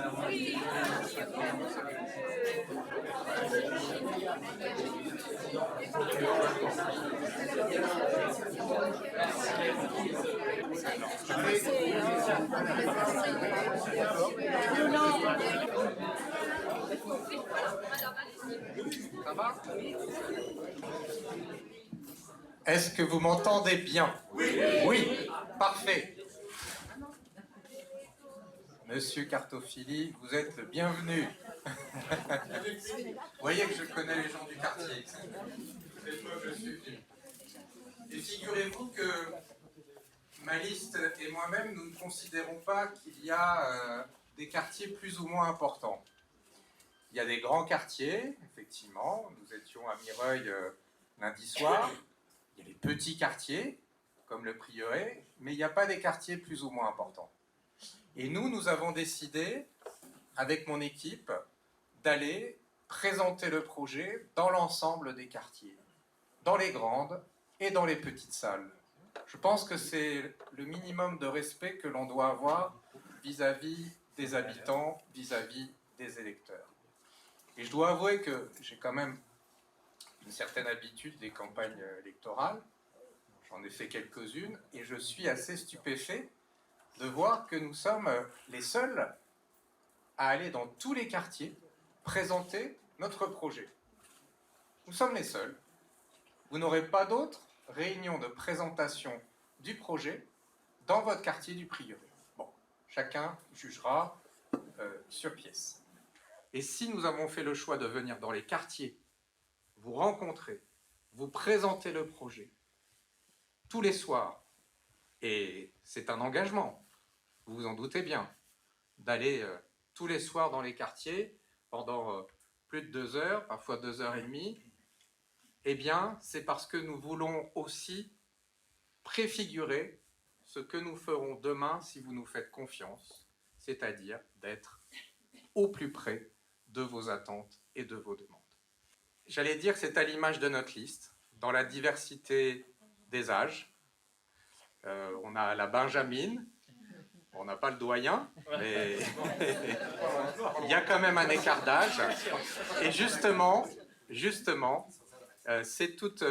Ça va? Est-ce que vous m'entendez bien? Oui. Oui, parfait. Monsieur Cartofili, vous êtes le bienvenu. Vous voyez que je connais les gens du quartier. C'est le peu que je suis venu. Et figurez-vous que Maliste et moi-même, nous ne considérons pas qu'il y a des quartiers plus ou moins importants. Il y a des grands quartiers, effectivement. Nous étions à Mireuil lundi soir. Il y a des petits quartiers, comme le Prieuré, mais il n'y a pas des quartiers plus ou moins importants. Et nous avons décidé, avec mon équipe, d'aller présenter le projet dans l'ensemble des quartiers, dans les grandes et dans les petites salles. Je pense que c'est le minimum de respect que l'on doit avoir vis-à-vis des habitants, vis-à-vis des électeurs. Et je dois avouer que j'ai quand même une certaine habitude des campagnes électorales. J'en ai fait quelques-unes et je suis assez stupéfait de voir que nous sommes les seuls à aller dans tous les quartiers présenter notre projet. Nous sommes les seuls. Vous n'aurez pas d'autres réunions de présentation du projet dans votre quartier du Prieuré. Bon, chacun jugera sur pièce. Et si nous avons fait le choix de venir dans les quartiers, vous rencontrer, vous présenter le projet tous les soirs, et c'est un engagement, vous vous en doutez bien, d'aller tous les soirs dans les quartiers pendant plus de 2 heures, parfois 2 heures et demie, eh bien, c'est parce que nous voulons aussi préfigurer ce que nous ferons demain si vous nous faites confiance, c'est-à-dire d'être au plus près de vos attentes et de vos demandes. J'allais dire que c'est à l'image de notre liste, dans la diversité des âges. On a la Benjamine, on n'a pas le doyen, mais il y a quand même un écart d'âge. Et justement, c'est toute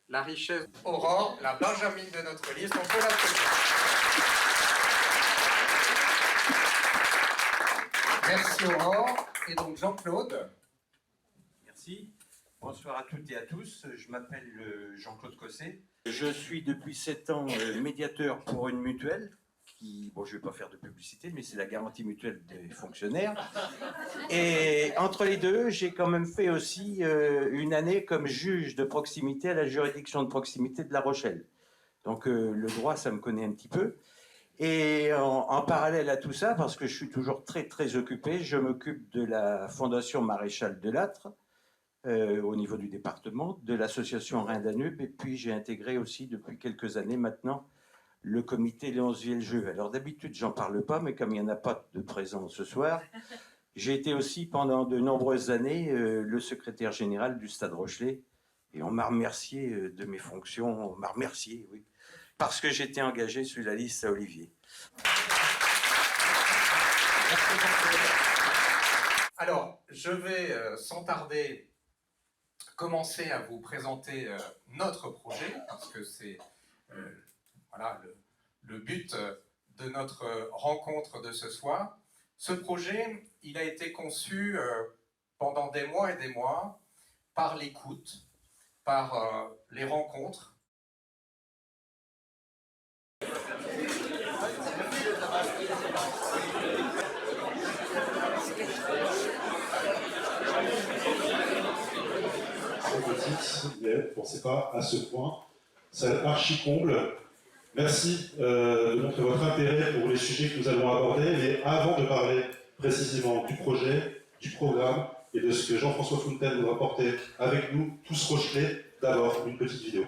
la richesse. Aurore, la Benjamine de notre liste, on peut l'applaudir. Merci Aurore. Et donc Jean-Claude. Merci. Bonsoir à toutes et à tous. Je m'appelle Jean-Claude Cosset. Je suis depuis 7 ans médiateur pour une mutuelle qui, bon, je ne vais pas faire de publicité, mais c'est la garantie mutuelle des fonctionnaires. Et entre les deux, j'ai quand même fait aussi une année comme juge de proximité à la juridiction de proximité de La Rochelle. Donc le droit, ça me connaît un petit peu. Et en parallèle à tout ça, parce que je suis toujours très très occupé, je m'occupe de la Fondation Maréchal Delattre, au niveau du département, de l'association Rhin-Danube, et puis j'ai intégré aussi depuis quelques années maintenant le comité Léonce Vieljeu. Alors d'habitude j'en parle pas, mais comme il n'y en a pas de présent ce soir, j'ai été aussi pendant de nombreuses années le secrétaire général du Stade Rochelais, et on m'a remercié de mes fonctions, on m'a remercié, oui, parce que j'étais engagé sur la liste à Olivier. Alors, je vais sans tarder commencer à vous présenter notre projet, parce que c'est voilà, le but de notre rencontre de ce soir. Ce projet, il a été conçu pendant des mois et des mois par l'écoute, par les rencontres. Petite, mais pensez pas à ce point. C'est archi comble. Merci de montrer votre intérêt pour les sujets que nous allons aborder. Mais avant de parler précisément du projet, du programme et de ce que Jean-François Fontaine nous a apporté avec nous, tous Rochelais, d'abord une petite vidéo.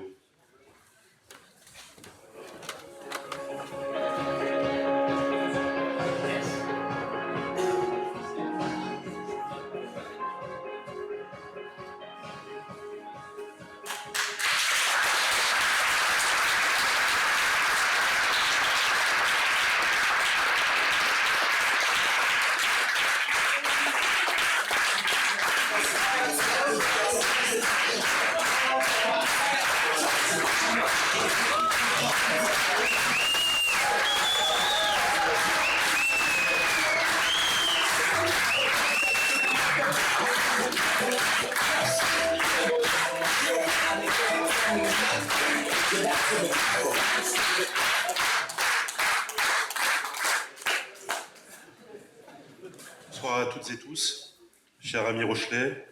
toutes et tous, chers amis rochelais.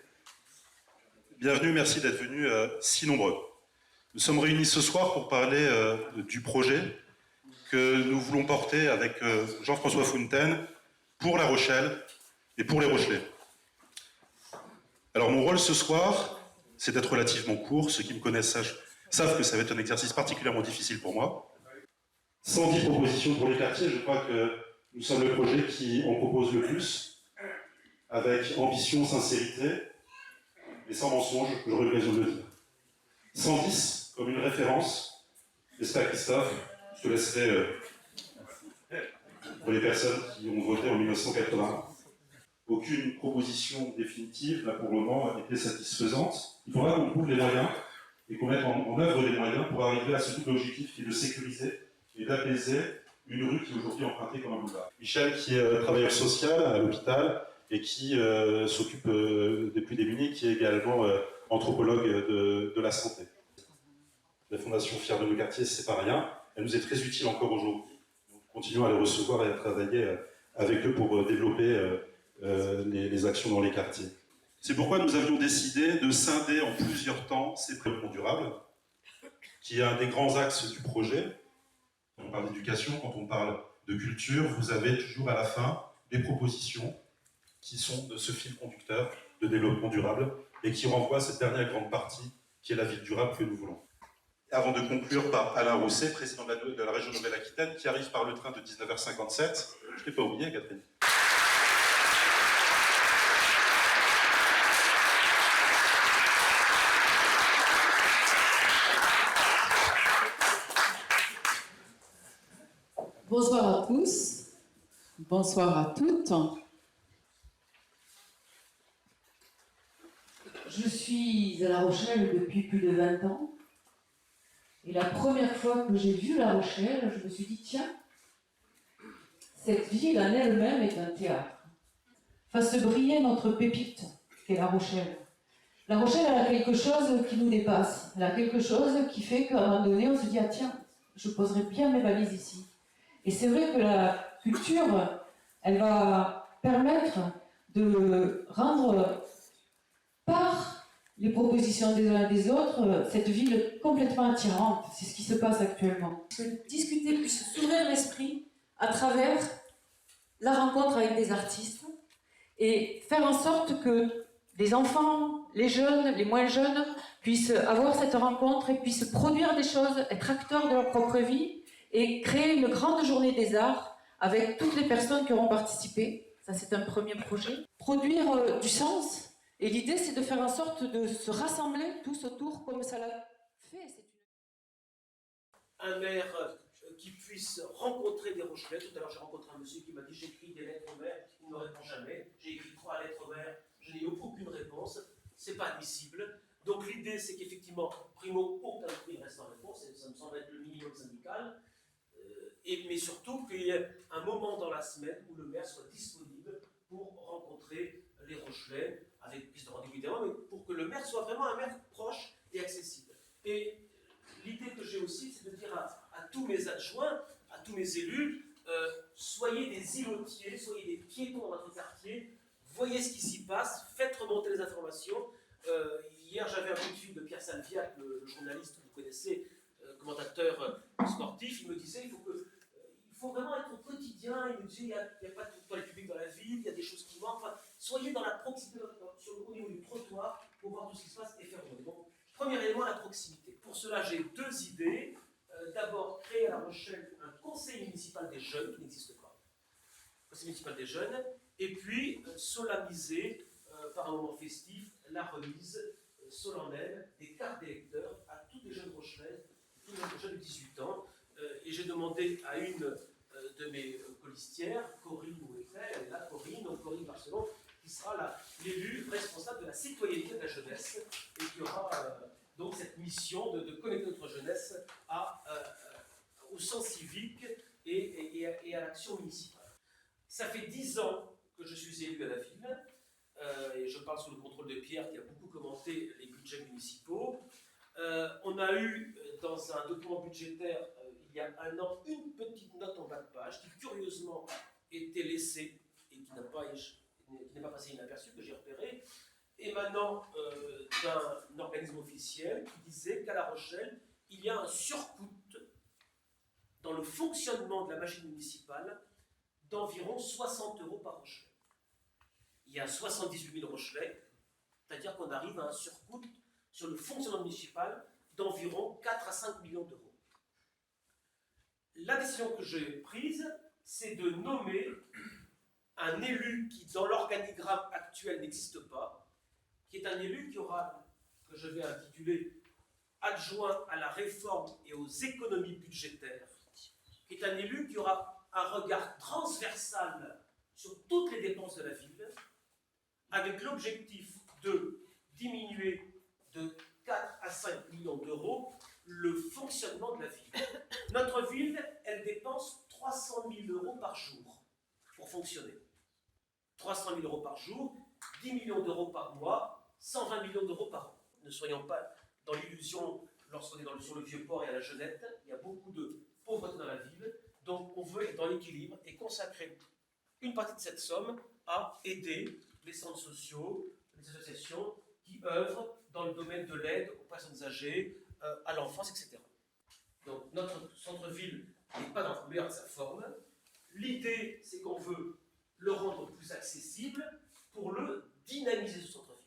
Bienvenue, merci d'être venus si nombreux. Nous sommes réunis ce soir pour parler du projet que nous voulons porter avec Jean-François Fontaine pour La Rochelle et pour les Rochelais. Alors mon rôle ce soir, c'est d'être relativement court. Ceux qui me connaissent savent que ça va être un exercice particulièrement difficile pour moi. 110 propositions pour les quartiers, je crois que nous sommes le projet qui en propose le plus, avec ambition, sincérité, et sans mensonge, j'aurais l'occasion de le dire. 110 comme une référence, n'est-ce pas Christophe? Je te laisserai pour les personnes qui ont voté en 1980. Aucune proposition définitive n'a pour le moment été satisfaisante. Il faudra qu'on trouve les moyens et qu'on mette en œuvre les moyens pour arriver à ce double objectif qui est de sécuriser et d'apaiser une rue qui est aujourd'hui empruntée comme un boulevard. Michel, qui est travailleur social à l'hôpital et qui s'occupe des plus démunis, qui est également anthropologue de la santé. La Fondation Fiers de nos quartiers, c'est pas rien. Elle nous est très utile encore aujourd'hui. Nous continuons à les recevoir et à travailler avec eux pour développer les actions dans les quartiers. C'est pourquoi nous avions décidé de scinder en plusieurs temps ces développements durables, qui est un des grands axes du projet. Quand on parle d'éducation, quand on parle de culture, vous avez toujours à la fin des propositions qui sont de ce fil conducteur de développement durable et qui renvoient à cette dernière grande partie qui est la ville durable que nous voulons. Avant de conclure par Alain Rosset, président de la région Nouvelle-Aquitaine, qui arrive par le train de 19h57. Je ne t'ai pas oublié, Catherine. Bonsoir à tous, bonsoir à toutes. Je suis à La Rochelle depuis plus de 20 ans. Et la première fois que j'ai vu La Rochelle, je me suis dit, tiens, cette ville en elle-même est un théâtre. Fasse briller notre pépite, qu'est La Rochelle. La Rochelle, elle a quelque chose qui nous dépasse. Elle a quelque chose qui fait qu'à un moment donné, on se dit, ah tiens, je poserai bien mes valises ici. Et c'est vrai que la culture, elle va permettre de rendre par les propositions des uns et des autres cette ville complètement attirante. C'est ce qui se passe actuellement. Que discuter puisse s'ouvrir l'esprit à travers la rencontre avec des artistes et faire en sorte que les enfants, les jeunes, les moins jeunes puissent avoir cette rencontre et puissent produire des choses, être acteurs de leur propre vie et créer une grande journée des arts avec toutes les personnes qui auront participé. Ça, c'est un premier projet. Produire du sens. Et l'idée, c'est de faire en sorte de se rassembler tous autour comme ça l'a fait. Un maire qui puisse rencontrer des Rochelais. Tout à l'heure, j'ai rencontré un monsieur qui m'a dit « J'écris des lettres au maire, il ne me répond jamais. J'ai écrit 3 lettres au maire, je n'ai eu aucune réponse. C'est pas admissible. » Donc l'idée, c'est qu'effectivement, primo, aucun prix ne reste en réponse. Ça me semble être le minimum syndical. Mais surtout qu'il y ait un moment dans la semaine où le maire soit disponible pour rencontrer les Rochelais, avec prise de rendez-vous évidemment, mais pour que le maire soit vraiment un maire proche et accessible. Et l'idée que j'ai aussi, c'est de dire à tous mes adjoints, à tous mes élus, soyez des îlotiers, soyez des piétons dans votre quartier, voyez ce qui s'y passe, faites remonter les informations. Hier, j'avais un coup de fil de Pierre Salviac, le journaliste que vous connaissez, commentateur sportif. Il me disait il faut vraiment être au quotidien. Il me disait il n'y a pas de toilette publique dans la ville, il y a des choses qui manquent. Enfin, soyez dans la proximité, au niveau du trottoir, pour voir tout ce qui se passe et faire remonter. Donc, premier élément, la proximité. Pour cela, j'ai 2 idées. D'abord, créer à La Rochelle un conseil municipal des jeunes qui n'existe pas. Conseil municipal des jeunes. Et puis, solenniser, par un moment festif, la remise solennelle des cartes d'électeurs à tous les jeunes Rochelais, tous les jeunes de 18 ans. Et j'ai demandé à une de mes colistières, Corinne Mouécret, elle est là, Corinne Barcelone, qui sera l'élu responsable de la citoyenneté de la jeunesse et qui aura donc cette mission de connecter notre jeunesse au sens civique et à l'action municipale. Ça fait 10 ans que je suis élu à la ville, et je parle sous le contrôle de Pierre qui a beaucoup commenté les budgets municipaux. On a eu dans un document budgétaire il y a 1 an une petite note en bas de page qui curieusement était laissée et qui qui n'est pas passé inaperçu, que j'ai repéré, émanant d'un organisme officiel qui disait qu'à La Rochelle, il y a un surcoût dans le fonctionnement de la machine municipale d'environ 60 € par Rochelais. Il y a 78 000 Rochelais, c'est-à-dire qu'on arrive à un surcoût sur le fonctionnement municipal d'environ 4 à 5 millions d'euros. La décision que j'ai prise, c'est de nommer un élu qui, dans l'organigramme actuel, n'existe pas, qui est un élu qui aura, que je vais intituler adjoint à la réforme et aux économies budgétaires, qui est un élu qui aura un regard transversal sur toutes les dépenses de la ville, avec l'objectif de diminuer de 4 à 5 millions d'euros le fonctionnement de la ville. Notre ville, elle dépense 300 000 € par jour pour fonctionner. 300 000 € par jour, 10 millions d'euros par mois, 120 millions d'euros par an. Ne soyons pas dans l'illusion, lorsqu'on est sur le Vieux-Port et à la Jeunette, il y a beaucoup de pauvreté dans la ville, donc on veut être dans l'équilibre et consacrer une partie de cette somme à aider les centres sociaux, les associations qui œuvrent dans le domaine de l'aide aux personnes âgées, à l'enfance, etc. Donc notre centre-ville n'est pas dans le meilleur de sa forme. L'idée, c'est qu'on veut le rendre plus accessible pour le dynamiser, ce centre-ville.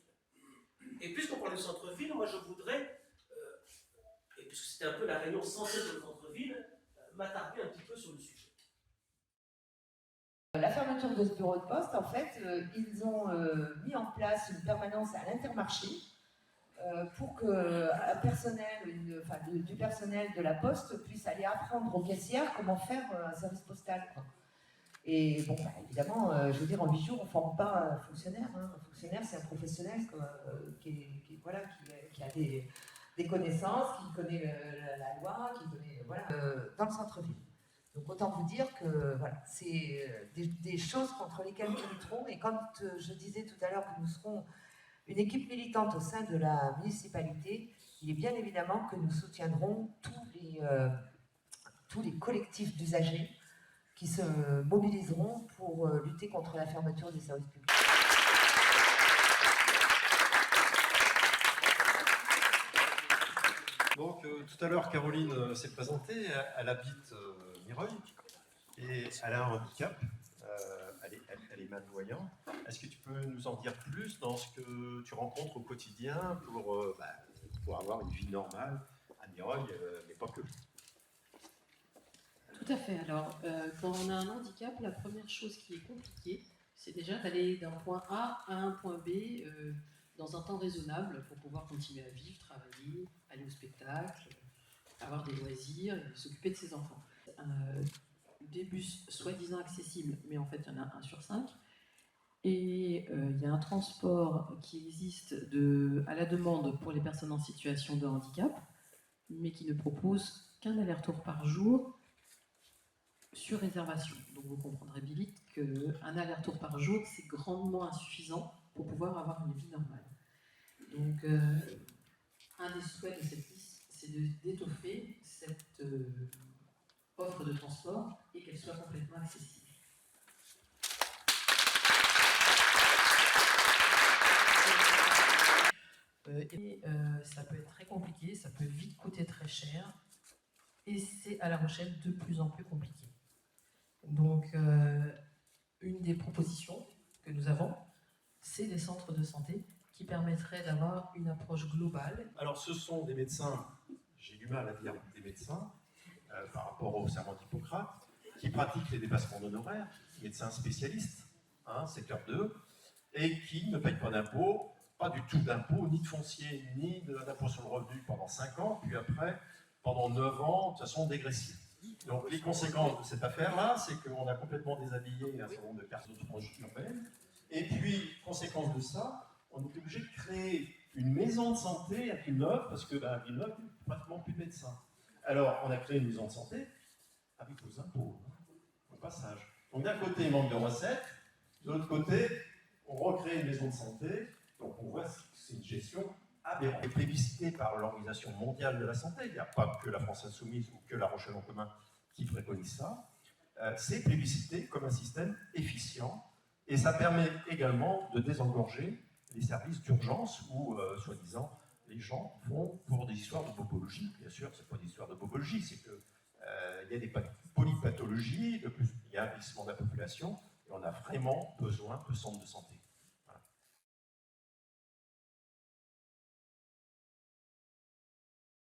Et puisqu'on parle de centre-ville, moi je voudrais, et puisque c'était un peu la réunion censée sur le centre-ville, m'attarder un petit peu sur le sujet. La fermeture de ce bureau de poste, en fait, ils ont mis en place une permanence à l'Intermarché pour que du personnel de la Poste puisse aller apprendre aux caissières comment faire un service postal, quoi. Et bon, bah, évidemment, je veux dire, en 8 jours, on ne forme pas un fonctionnaire. Hein. Un fonctionnaire, c'est un professionnel qui a des connaissances, qui connaît la loi, qui connaît, voilà, dans le centre-ville. Donc autant vous dire que voilà, c'est des choses contre lesquelles nous lutterons. Et quand je disais tout à l'heure que nous serons une équipe militante au sein de la municipalité, il est bien évidemment que nous soutiendrons tous les collectifs d'usagers qui se mobiliseront pour lutter contre la fermeture des services publics. Donc tout à l'heure, Caroline s'est présentée, elle habite Mireuil et elle a un handicap, elle est malvoyante. Est-ce que tu peux nous en dire plus dans ce que tu rencontres au quotidien pour avoir une vie normale à Mireuil, mais pas que? Tout à fait. Alors, quand on a un handicap, la première chose qui est compliquée, c'est déjà d'aller d'un point A à un point B dans un temps raisonnable pour pouvoir continuer à vivre, travailler, aller au spectacle, avoir des loisirs, et s'occuper de ses enfants. Des bus soi-disant accessibles, mais en fait, il y en a 1 sur 5. Et il y a un transport qui existe à la demande pour les personnes en situation de handicap, mais qui ne propose qu'un aller-retour par jour sur réservation. Donc vous comprendrez bien vite qu'un aller-retour par jour, c'est grandement insuffisant pour pouvoir avoir une vie normale. Donc un des souhaits de cette liste, c'est d'étoffer cette offre de transport et qu'elle soit complètement accessible. Ça peut être très compliqué, ça peut vite coûter très cher, et c'est à La Rochelle de plus en plus compliqué. Donc, une des propositions que nous avons, c'est des centres de santé qui permettraient d'avoir une approche globale. Alors, ce sont des médecins, j'ai du mal à dire des médecins, par rapport au serment d'Hippocrate, qui pratiquent les dépassements d'honoraires, médecins spécialistes, secteur 2, et qui ne payent pas d'impôts, pas du tout d'impôts, ni de foncier, ni d'impôts sur le revenu pendant 5 ans, puis après, pendant 9 ans, de façon dégressive. Donc les conséquences de cette affaire-là, c'est qu'on a complètement déshabillé un certain nombre de cartes de projet urbaines, et puis, conséquence de ça, on est obligé de créer une maison de santé à Villeneuve, parce que à Villeneuve, il n'y a pratiquement plus de médecins. Alors, on a créé une maison de santé avec vos impôts, au passage. Donc d'un côté, il manque de recettes, de l'autre côté, on recrée une maison de santé, donc on voit que c'est une gestion aberrante. Et plébiscitée par l'Organisation mondiale de la santé, il n'y a pas que la France Insoumise ou que La Rochelle en commun qui préconise ça, c'est plébiscité comme un système efficient Et ça permet également de désengorger les services d'urgence où, soi-disant, les gens vont pour des histoires de bobologie. Bien sûr, ce n'est pas des histoires de bobologie, c'est qu'il y a des polypathologies, il y a un vieillissement de la population, et on a vraiment besoin de centres de santé.